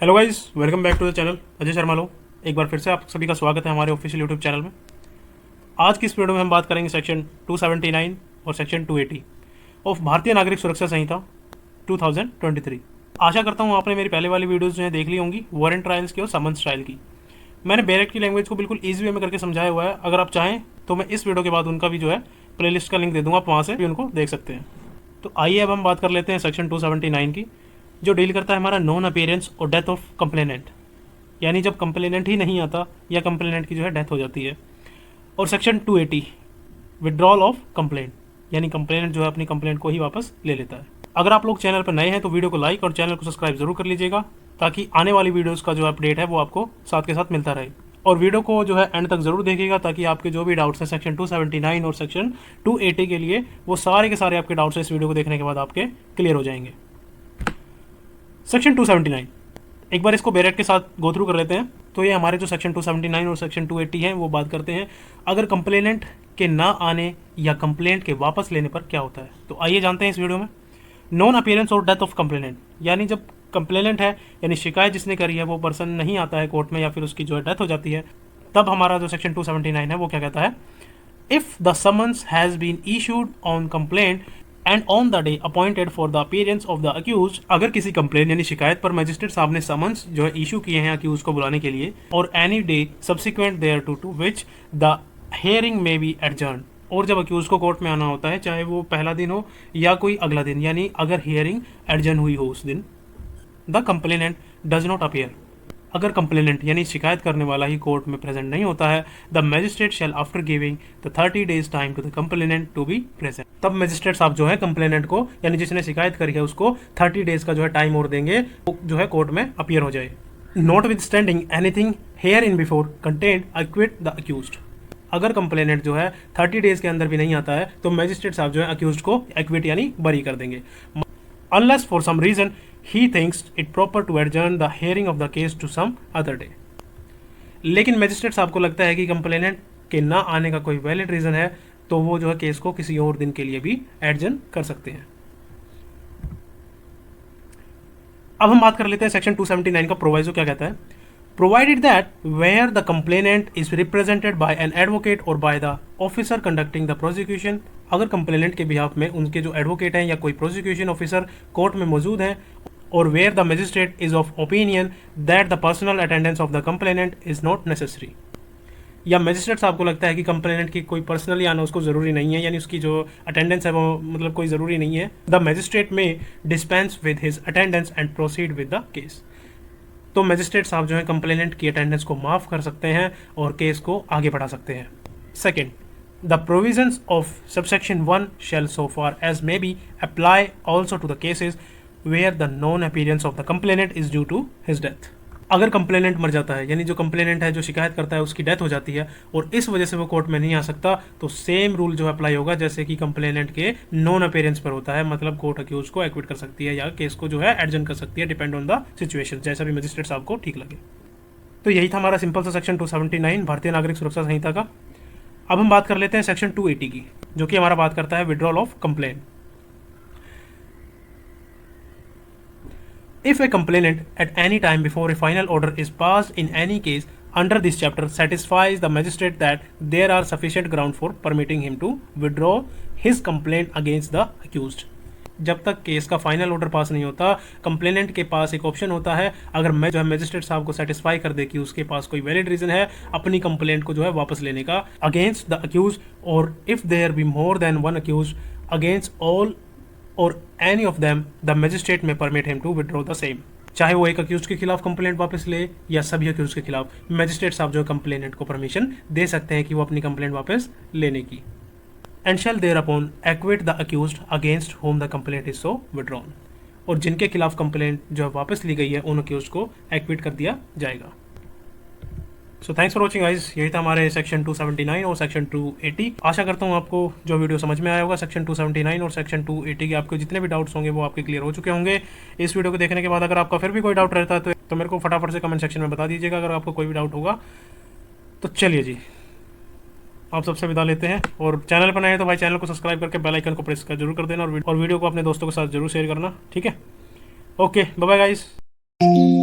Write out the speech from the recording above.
Hello guys, welcome back to the channel Ajay Sharma लो। एक बार फिर से आप सभी का स्वागत है हमारे ऑफिशियल यूट्यूब चैनल में। आज की इस वीडियो में हम बात करेंगे सेक्शन 279 और सेक्शन 280 ऑफ भारतीय नागरिक सुरक्षा संहिता 2023। आशा करता हूँ आपने मेरी पहले वाली वीडियोस जो है देख ली होंगी, वारंट ट्रायल्स की और समन्स ट्रायल की। मैंने बैरेक्ट की लैंग्वेज को बिल्कुल ईजी वे में करके समझाया हुआ है। अगर आप चाहें तो मैं इस वीडियो के बाद उनका भी जो है प्लेलिस्ट का लिंक दे दूंगा, आप वहाँ से भी उनको देख सकते हैं। तो आइए अब हम बात कर लेते हैं सेक्शन 279 की, जो डील करता है हमारा नॉन अपीयरेंस और डेथ ऑफ कंप्लेनेंट, यानी जब कंप्लेनेंट ही नहीं आता या कंप्लेनेंट की जो है डेथ हो जाती है। और सेक्शन 280 विड्रॉल ऑफ कंप्लेंट, यानी कंप्लेनेंट जो है अपनी कंप्लेंट को ही वापस ले लेता है। अगर आप लोग चैनल पर नए हैं तो वीडियो को लाइक और चैनल को सब्सक्राइब जरूर कर लीजिएगा, ताकि आने वाली वीडियोस का जो अपडेट है वो आपको साथ के साथ मिलता रहे। और वीडियो को जो है एंड तक जरूर देखिएगा, ताकि आपके जो भी डाउट्स हैं सेक्शन 279 और सेक्शन 280 के लिए, वो सारे के सारे आपके डाउट्स इस वीडियो को देखने के बाद आपके क्लियर हो जाएंगे। सेक्शन 279 एक बार इसको बैरेक्ट के साथ गो थ्रू कर लेते हैं। तो ये हमारे जो सेक्शन 279 और सेक्शन 280 हैं वो बात करते हैं अगर कंप्लेनेंट के ना आने या कंप्लेंट के वापस लेने पर क्या होता है। तो आइए जानते हैं इस वीडियो में। नॉन अपीयरेंस और डेथ ऑफ कंप्लेनेंट, यानी जब कंप्लेनेंट है यानी शिकायत जिसने करी है वो पर्सन नहीं आता है कोर्ट में या फिर उसकी जो है डेथ हो जाती है, तब हमारा जो सेक्शन 279 है वो क्या कहता है। If the summons has been issued on complaint and on the day appointed for the appearance of the accuse, अगर किसी कंप्लेन यानी शिकायत पर मजिस्ट्रेट साहब ने समन्स जो है इशू किए हैं अक्यूज को बुलाने के लिए, और any day subsequent thereto which the hearing may be adjourn, और जब अक्यूज को कोर्ट में आना होता है चाहे वो पहला दिन हो या कोई अगला दिन, यानी अगर हियरिंग एडजर्न हुई हो उस दिन, the complainant does not appear, अगर कंप्लेनेंट यानी शिकायत करने वाला ही कोर्ट में प्रेजेंट नहीं होता है, the magistrate shall after giving the 30 days time to the complainant to be present, तब मैजिस्ट्रेट साहब जो है कंप्लेनेंट को यानी जिसने शिकायत करी है उसको 30 days का जो है टाइम और देंगे, वो जो है कोर्ट में अपीयर हो जाए। Not with standing anything here in before content equity the accused, अगर कंप्लेनेंट जो है 30 days के अंदर भी नहीं आता है तो मैजिस्ट्रेट साहब जो है अक्यूज्ड को एक्विट यानी बरी कर देंगे, unless for some reason he thinks it proper to adjourn the hearing of the case to some other day। लेकिन मैजिस्ट्रेट साहब को लगता है कि कंप्लेनेंट के ना आने का कोई वैलिड रीजन है तो वो जो है केस को किसी और दिन के लिए भी एडजर्न कर सकते हैं। अब हम बात कर लेते हैं सेक्शन 279 का प्रोवाइजो क्या कहता है। Provided that where the complainant is represented by an advocate or by the officer conducting the prosecution, अगर कंप्लेनेंट के बिहाफ में उनके जो एडवोकेट हैं या कोई प्रोसिक्यूशन ऑफिसर कोर्ट में मौजूद हैं, और where the magistrate is of opinion that the personal attendance of the complainant is not necessary, या मजिस्ट्रेट साहब को लगता है कि कंप्लेनेंट की कोई पर्सनली आना उसको ज़रूरी नहीं है, यानी उसकी जो अटेंडेंस है वो मतलब कोई ज़रूरी नहीं है, द मजिस्ट्रेट में dispense with his attendance and proceed with the case, तो मैजिस्ट्रेट साहब जो है कंप्लेनेंट की अटेंडेंस को माफ़ कर सकते हैं और केस को आगे बढ़ा सकते हैं। Second, the provisions of subsection 1 shall so far as may be apply also to the cases where the non appearance of the complainant is due to his death, अगर कंप्लेनेंट मर जाता है यानी जो कंप्लेनेंट है जो शिकायत करता है उसकी डेथ हो जाती है और इस वजह से वो कोर्ट में नहीं आ सकता, तो सेम रूल जो अप्लाई होगा जैसे कि कंप्लेनेंट के नॉन अपीयरेंस पर होता है, मतलब कोर्ट अक्यूज को एक्विट कर सकती है या केस को जो है एडजर्न कर सकती है, डिपेंड ऑन द सिचुएशन, जैसा भी मजिस्ट्रेट साहब को ठीक लगे। तो यही था हमारा सिंपल सा सेक्शन 279 भारतीय नागरिक सुरक्षा संहिता का। अब हम बात कर लेते हैं सेक्शन 280 की, जो कि हमारा बात करता है withdrawal of complaint. If a complainant at any time before a final order is passed in any case under this chapter satisfies the magistrate that there are sufficient ground for permitting him to withdraw his complaint against the accused, जब तक case का final order pass नहीं होता, complainant के पास एक option होता है, अगर मैं जो है मैजिस्ट्रेट साहब को सेटिस्फाई कर दे कि उसके पास कोई वैलिड रीजन है अपनी कंप्लेंट को जो है वापस लेने का अगेंस्ट द अक्यूज, और if there be more than one accused against all और any of them the magistrate may permit him to withdraw the same, चाहे वो एक अक्यूज के खिलाफ कंप्लेंट वापस ले या सभी अक्यूज के खिलाफ, मैजिस्ट्रेट साहब जो कंप्लेनेंट को परमिशन दे सकते हैं कि वो अपनी कंप्लेंट वापस लेने की। And shall thereupon acquit the accused against whom the complaint is so withdrawn, और जिनके खिलाफ कंप्लेंट जो है वापस ली गई है उन अक्यूज को एक्विट कर दिया जाएगा। So thanks for watching guys, यही था हमारे सेक्शन 279 और सेक्शन 280। आशा करता हूँ आपको जो वीडियो समझ में आया होगा। सेक्शन 279 और सेक्शन 280 के आपके जितने भी डाउट्स होंगे वो आपके क्लियर हो चुके होंगे। इस वीडियो को देखने के बाद अगर आपका फिर भी कोई डाउट रहता है तो मेरे को फटाफट से कमेंट सेक्शन में बता दीजिएगा, अगर आपको कोई भी डाउट होगा। तो चलिए जी, आप सबसे विदा लेते हैं, और चैनल पर नए हैं तो भाई चैनल को सब्सक्राइब करके बेल आइकन को प्रेस कर जरूर कर देना, और वीडियो को अपने दोस्तों के साथ जरूर शेयर करना, ठीक है। Okay, bye bye guys.